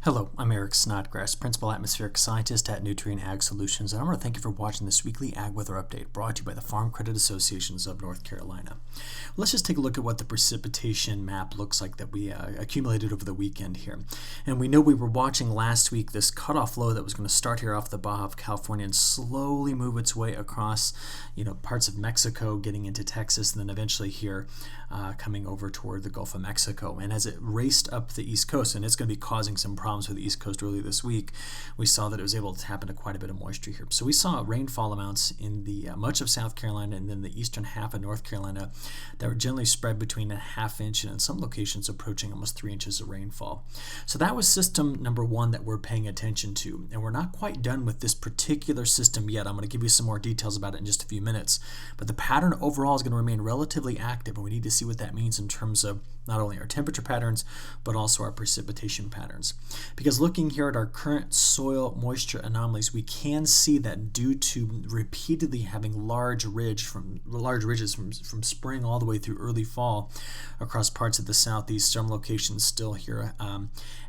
Hello, I'm Eric Snodgrass, Principal Atmospheric Scientist at Nutrient Ag Solutions, and I want to thank you for watching this weekly Ag Weather Update brought to you by the Farm Credit Associations of North Carolina. Let's just take a look at what the precipitation map looks like that we accumulated over the weekend here. And we know we were watching last week this cutoff low that was going to start here off the Baja of California and slowly move its way across, parts of Mexico, getting into Texas, and then eventually here coming over toward the Gulf of Mexico. And as it raced up the East Coast, and it's going to be causing some problems for the East Coast early this week, we saw that it was able to tap into quite a bit of moisture here. So we saw rainfall amounts in the much of South Carolina and then the eastern half of North Carolina that were generally spread between a ½ inch and in some locations approaching almost 3 inches of rainfall. So that was system number one that we're paying attention to. And we're not quite done with this particular system yet. I'm going to give you some more details about it in just a few minutes. But the pattern overall is going to remain relatively active, and we need to see what that means in terms of not only our temperature patterns, but also our precipitation patterns. Because looking here at our current soil moisture anomalies, we can see that due to repeatedly having large ridges from spring all the way through early fall across parts of the southeast, some locations still here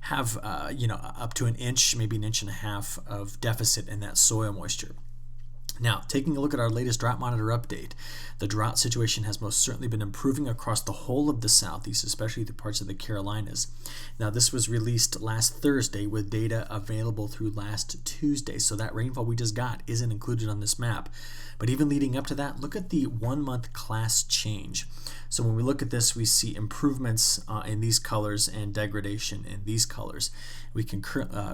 have up to an inch, maybe an inch and a half of deficit in that soil moisture. Now, taking a look at our latest drought monitor update, the drought situation has most certainly been improving across the whole of the southeast, especially the parts of the Carolinas. Now, this was released last Thursday with data available through last Tuesday, so that rainfall we just got isn't included on this map. But even leading up to that, look at the 1 month class change. So when we look at this, we see improvements in these colors and degradation in these colors. We can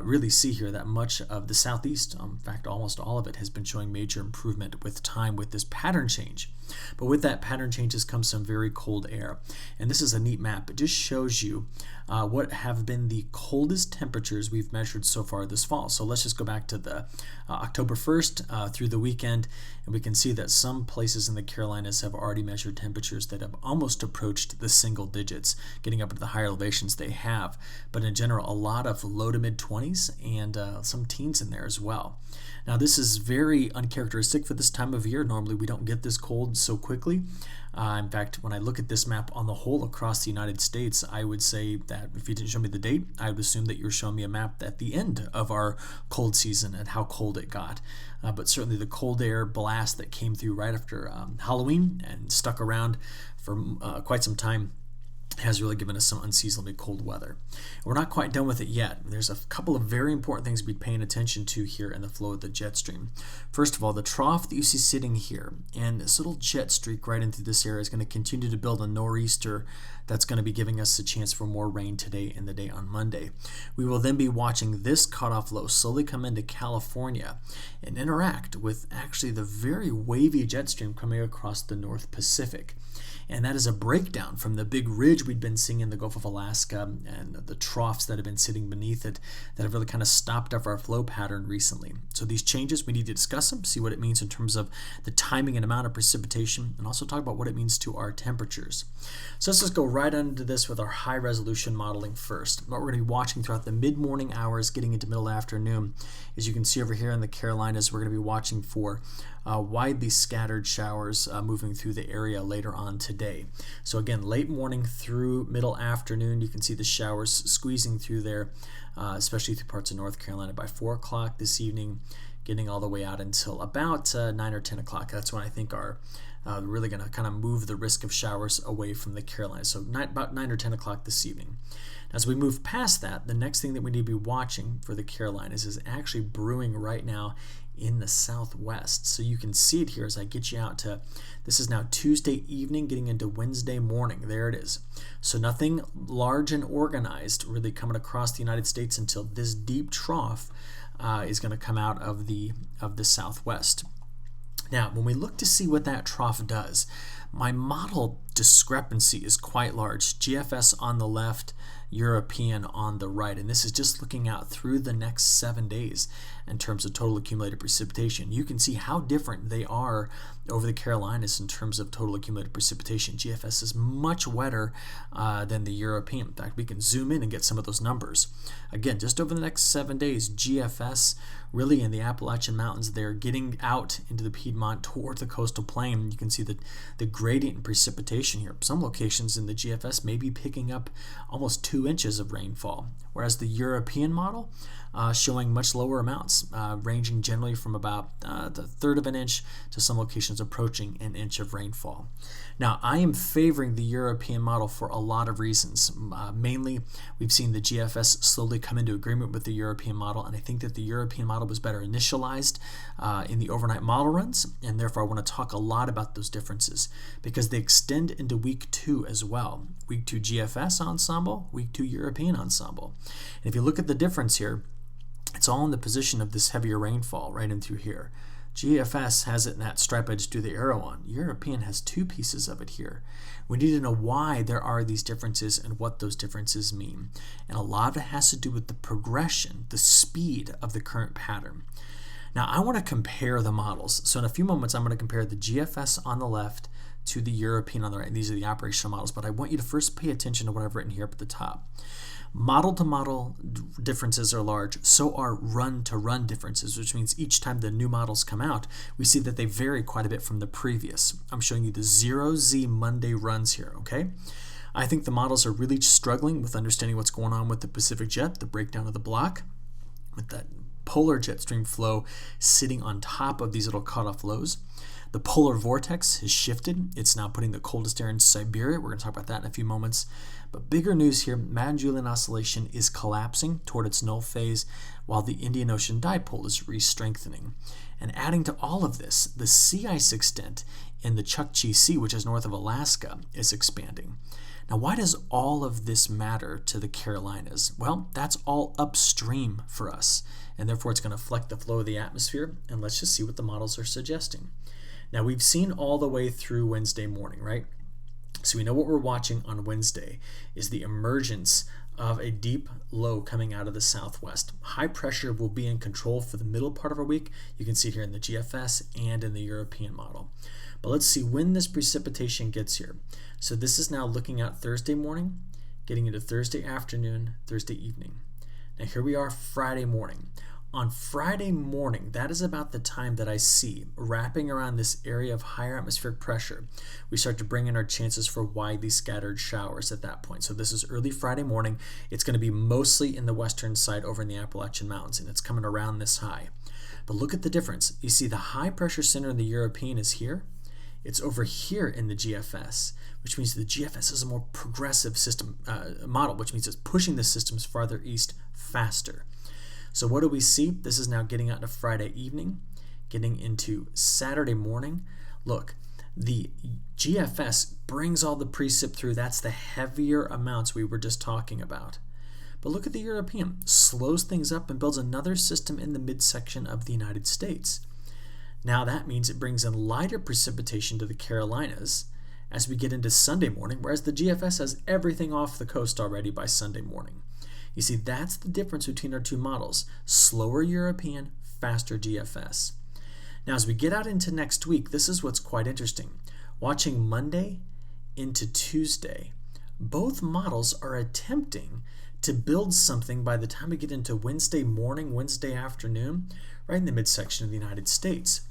really see here that much of the southeast, in fact almost all of it, has been showing major improvement with time with this pattern change. But with that pattern changes comes some very cold air. And this is a neat map. It just shows you what have been the coldest temperatures we've measured so far this fall. So let's just go back to the October 1st through the weekend, and we can see that some places in the Carolinas have already measured temperatures that have almost approached the single digits, getting up to the higher elevations they have. But in general, a lot of low to mid 20s and some teens in there as well. Now, this is very uncharacteristic for this time of year. Normally, we don't get this cold so quickly. In fact, when I look at this map on the whole across the United States, I would say that if you didn't show me the date, I would assume that you're showing me a map at the end of our cold season and how cold it got. But certainly the cold air blast that came through right after Halloween and stuck around for quite some time has really given us some unseasonably cold weather. We're not quite done with it yet. There's a couple of very important things to be paying attention to here in the flow of the jet stream. First of all, the trough that you see sitting here, and this little jet streak right into this area is going to continue to build a nor'easter that's going to be giving us a chance for more rain today and the day on Monday. We will then be watching this cutoff low slowly come into California and interact with actually the very wavy jet stream coming across the North Pacific. And that is a breakdown from the big ridge we'd been seeing in the Gulf of Alaska and the troughs that have been sitting beneath it that have really kind of stopped up our flow pattern recently. So these changes, we need to discuss them, see what it means in terms of the timing and amount of precipitation, and also talk about what it means to our temperatures. So let's just go right into this with our high resolution modeling first. What we're going to be watching throughout the mid-morning hours getting into middle afternoon, as you can see over here in the Carolinas, we're going to be watching for widely scattered showers moving through the area later on today. So again, late morning through middle afternoon, you can see the showers squeezing through there, especially through parts of North Carolina by 4 o'clock this evening, getting all the way out until about 9 or 10 o'clock. That's when I think are really going to kind of move the risk of showers away from the Carolinas. So about 9 or 10 o'clock this evening. As we move past that, the next thing that we need to be watching for the Carolinas is actually brewing right now in the southwest. So you can see it here as I get you out to, this is now Tuesday evening getting into Wednesday morning. There it is. So nothing large and organized really coming across the United States until this deep trough is going to come out of the southwest. Now, when we look to see what that trough does, my model discrepancy is quite large. GFS on the left, European on the right. And this is just looking out through the next 7 days in terms of total accumulated precipitation. You can see how different they are over the Carolinas in terms of total accumulated precipitation. GFS is much wetter than the European. In fact, we can zoom in and get some of those numbers. Again, just over the next 7 days, GFS really in the Appalachian Mountains, they're getting out into the Piedmont towards the coastal plain. You can see the gradient in precipitation variation here. Some locations in the GFS may be picking up almost 2 inches of rainfall, whereas the European model showing much lower amounts, ranging generally from about the third of an inch to some locations approaching an inch of rainfall. Now, I am favoring the European model for a lot of reasons. Mainly, we've seen the GFS slowly come into agreement with the European model, and I think that the European model was better initialized in the overnight model runs, and therefore I want to talk a lot about those differences because they extend into week 2 as well. Week 2 GFS ensemble, week 2 European ensemble. And if you look at the difference here, it's all in the position of this heavier rainfall right in through here. GFS has it in that stripe I just drew the arrow on. European has 2 pieces of it here. We need to know why there are these differences and what those differences mean. And a lot of it has to do with the progression, the speed of the current pattern. Now I want to compare the models. So in a few moments I'm going to compare the GFS on the left to the European on the right. And these are the operational models, but I want you to first pay attention to what I've written here up at the top. Model-to-model differences are large, so are run-to-run differences, which means each time the new models come out, we see that they vary quite a bit from the previous. I'm showing you the 0Z Monday runs here, okay? I think the models are really struggling with understanding what's going on with the Pacific jet, the breakdown of the block, with that polar jet stream flow sitting on top of these little cutoff lows. The polar vortex has shifted. It's now putting the coldest air in Siberia. We're going to talk about that in a few moments. But bigger news here, Madden-Julian Oscillation is collapsing toward its null phase while the Indian Ocean dipole is re-strengthening. And adding to all of this, the sea ice extent in the Chukchi Sea, which is north of Alaska, is expanding. Now, why does all of this matter to the Carolinas? Well, that's all upstream for us, and therefore it's going to affect the flow of the atmosphere, and let's just see what the models are suggesting. Now, we've seen all the way through Wednesday morning, right? So we know what we're watching on Wednesday is the emergence of a deep low coming out of the southwest. High pressure will be in control for the middle part of our week. You can see it here in the GFS and in the European model. But let's see when this precipitation gets here. So this is now looking at Thursday morning, getting into Thursday afternoon, Thursday evening. Now here we are Friday morning. On Friday morning, that is about the time that I see wrapping around this area of higher atmospheric pressure. We start to bring in our chances for widely scattered showers at that point. So this is early Friday morning. It's going to be mostly in the western side over in the Appalachian Mountains, and it's coming around this high. But look at the difference. You see the high pressure center in the European is here. It's over here in the GFS, which means the GFS is a more progressive system model, which means it's pushing the systems farther east faster. So what do we see? This is now getting out into Friday evening, getting into Saturday morning. Look, the GFS brings all the precip through. That's the heavier amounts we were just talking about. But look at the European. Slows things up and builds another system in the midsection of the United States. Now that means it brings in lighter precipitation to the Carolinas as we get into Sunday morning, whereas the GFS has everything off the coast already by Sunday morning. You see, that's the difference between our two models. Slower European, faster GFS. Now, as we get out into next week, this is what's quite interesting. Watching Monday into Tuesday, both models are attempting to build something by the time we get into Wednesday morning, Wednesday afternoon, right in the midsection of the United States.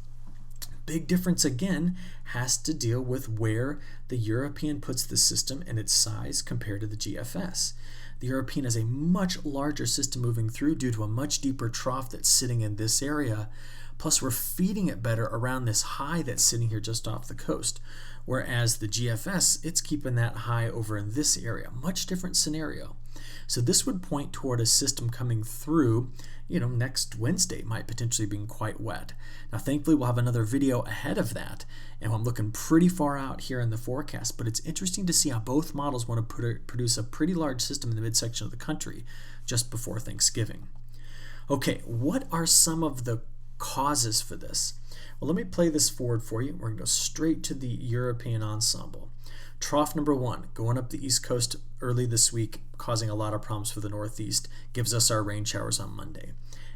Big difference again has to deal with where the European puts the system and its size compared to the GFS. The European is a much larger system moving through due to a much deeper trough that's sitting in this area. Plus, we're feeding it better around this high that's sitting here just off the coast. Whereas the GFS, it's keeping that high over in this area. Much different scenario. So this would point toward a system coming through, next Wednesday might potentially be quite wet. Now, thankfully, we'll have another video ahead of that, and I'm looking pretty far out here in the forecast, but it's interesting to see how both models want to produce a pretty large system in the midsection of the country just before Thanksgiving. Okay, what are some of the causes for this? Well, let me play this forward for you. We're going to go straight to the European ensemble. Trough number 1, going up the East Coast early this week, causing a lot of problems for the Northeast, gives us our rain showers on Monday.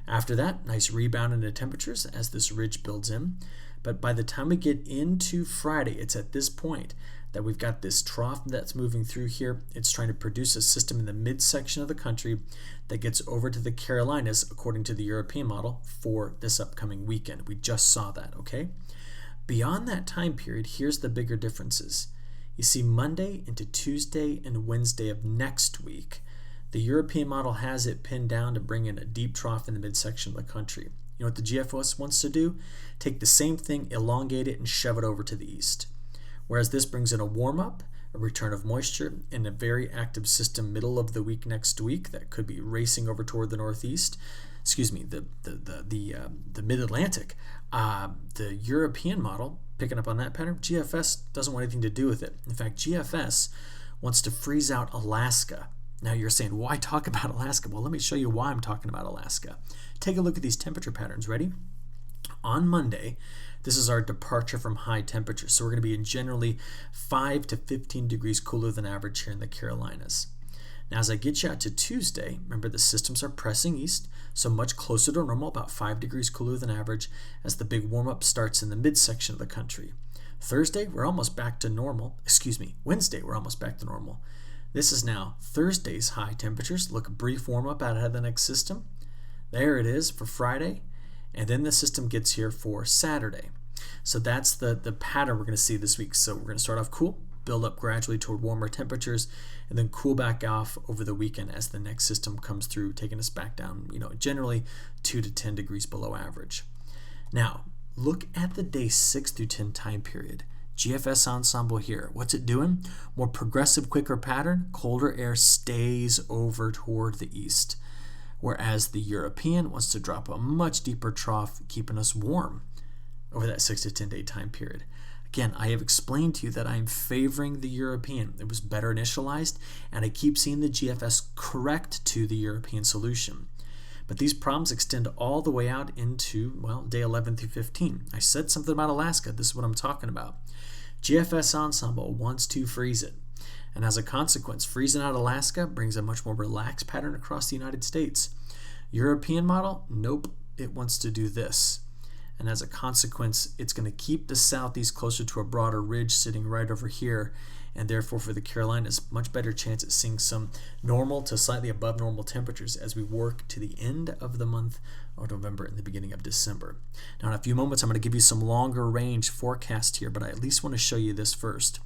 After that, nice rebound in the temperatures as this ridge builds in. But by the time we get into Friday, it's at this point that we've got this trough that's moving through here. It's trying to produce a system in the midsection of the country that gets over to the Carolinas, according to the European model, for this upcoming weekend. We just saw that, okay? Beyond that time period, here's the bigger differences. You see, Monday into Tuesday and Wednesday of next week, the European model has it pinned down to bring in a deep trough in the midsection of the country. You know what the GFS wants to do? Take the same thing, elongate it, and shove it over to the east. Whereas this brings in a warm-up, a return of moisture, and a very active system middle of the week next week that could be racing over toward the northeast. Excuse me, the mid-Atlantic. The European model, picking up on that pattern, GFS doesn't want anything to do with it. In fact, GFS wants to freeze out Alaska. Now you're saying, why talk about Alaska? Well, let me show you why I'm talking about Alaska. Take a look at these temperature patterns. Ready? On Monday, this is our departure from high temperatures. So we're going to be in generally 5 to 15 degrees cooler than average here in the Carolinas. Now, as I get you out to Tuesday, remember the systems are pressing east, so much closer to normal, about 5 degrees cooler than average, as the big warm-up starts in the midsection of the country. Thursday, we're almost back to normal. Wednesday, we're almost back to normal. This is now Thursday's high temperatures. Look, a brief warm-up out of the next system. There it is for Friday, and then the system gets here for Saturday. So that's the pattern we're going to see this week. So we're going to start off cool, build up gradually toward warmer temperatures, and then cool back off over the weekend as the next system comes through, taking us back down, generally 2 to 10 degrees below average. Now, look at the day 6 through 10 time period. GFS ensemble here. What's it doing? More progressive, quicker pattern. Colder air stays over toward the east, whereas the European wants to drop a much deeper trough, keeping us warm over that 6 to 10 day time period. Again, I have explained to you that I'm favoring the European. It was better initialized, and I keep seeing the GFS correct to the European solution. But these problems extend all the way out into, day 11 through 15. I said something about Alaska. This is what I'm talking about. GFS ensemble wants to freeze it. And as a consequence, freezing out Alaska brings a much more relaxed pattern across the United States. European model, nope, it wants to do this. And as a consequence, it's going to keep the southeast closer to a broader ridge sitting right over here, and therefore for the Carolinas, much better chance at seeing some normal to slightly above normal temperatures as we work to the end of the month of November and the beginning of December. Now in a few moments, I'm going to give you some longer range forecast here, but I at least want to show you this first.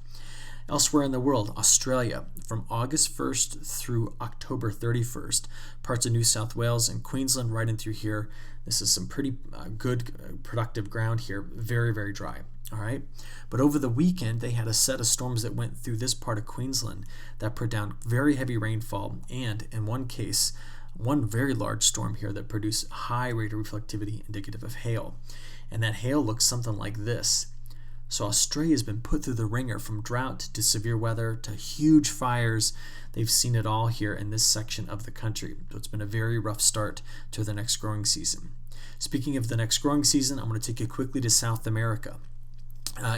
Elsewhere in the world, Australia, from August 1st through October 31st, parts of New South Wales and Queensland right in through here. This is some pretty good, productive ground here, very, very dry. All right, but over the weekend, they had a set of storms that went through this part of Queensland that put down very heavy rainfall, and in one case, one very large storm here that produced high rate of reflectivity indicative of hail. And that hail looks something like this. So Australia has been put through the ringer, from drought to severe weather to huge fires. They've seen it all here in this section of the country. So it's been a very rough start to the next growing season. Speaking of the next growing season, I'm going to take you quickly to South America.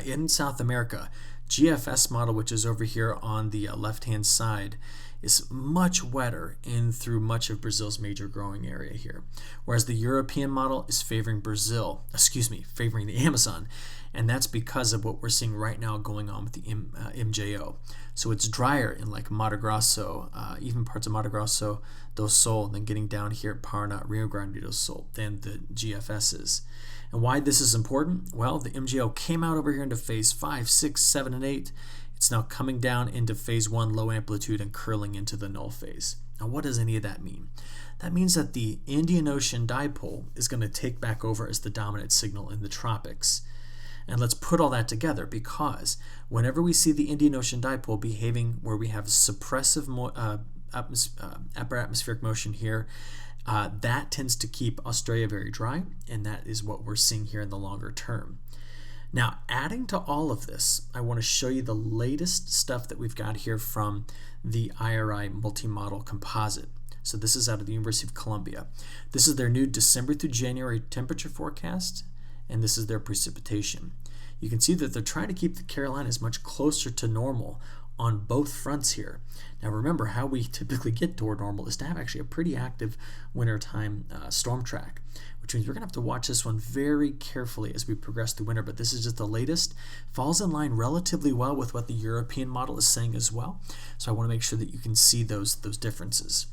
In South America, GFS model, which is over here on the left-hand side, is much wetter in through much of Brazil's major growing area here. Whereas the European model is favoring favoring the Amazon. And that's because of what we're seeing right now going on with the MJO. So it's drier in like Mato Grosso, even parts of Mato Grosso do Sul, and then getting down here at Paraná, Rio Grande do Sul, than the GFS is. And why this is important? Well, the MJO came out over here into phase 5, 6, 7, and 8. It's now coming down into phase 1, low amplitude, and curling into the null phase. Now, what does any of that mean? That means that the Indian Ocean dipole is going to take back over as the dominant signal in the tropics. And let's put all that together, because whenever we see the Indian Ocean dipole behaving where we have suppressive upper atmospheric motion here, that tends to keep Australia very dry, and that is what we're seeing here in the longer term. Now, adding to all of this, I want to show you the latest stuff that we've got here from the IRI multi-model composite. So this is out of the University of Columbia. This is their new December through January temperature forecast, and this is their precipitation. You can see that they're trying to keep the Carolinas much closer to normal on both fronts here. Now remember, how we typically get toward normal is to have actually a pretty active wintertime storm track, which means we're going to have to watch this one very carefully as we progress through winter, but this is just the latest. Falls in line relatively well with what the European model is saying as well, so I want to make sure that you can see those differences.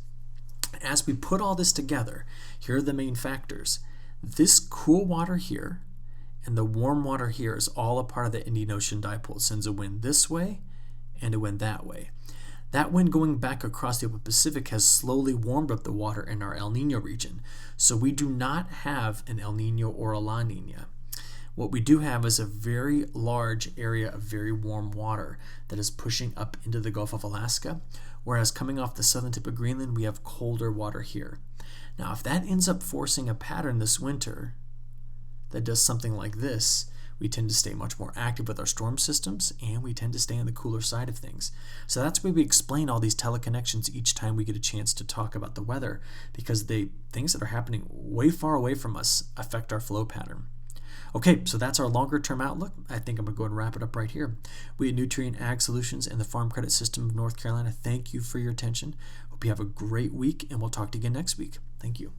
As we put all this together, here are the main factors. This cool water here and the warm water here is all a part of the Indian Ocean dipole. It sends a wind this way and a wind that way. That wind going back across the open Pacific has slowly warmed up the water in our El Nino region, so we do not have an El Nino or a La Nina. What we do have is a very large area of very warm water that is pushing up into the Gulf of Alaska, whereas coming off the southern tip of Greenland, we have colder water here. Now, if that ends up forcing a pattern this winter that does something like this, we tend to stay much more active with our storm systems, and we tend to stay on the cooler side of things. So that's why we explain all these teleconnections each time we get a chance to talk about the weather, because things that are happening way far away from us affect our flow pattern. Okay, so that's our longer term outlook. I think I'm going to go ahead and wrap it up right here. We at Nutrien Ag Solutions and the Farm Credit System of North Carolina, thank you for your attention. Hope you have a great week, and we'll talk to you again next week. Thank you.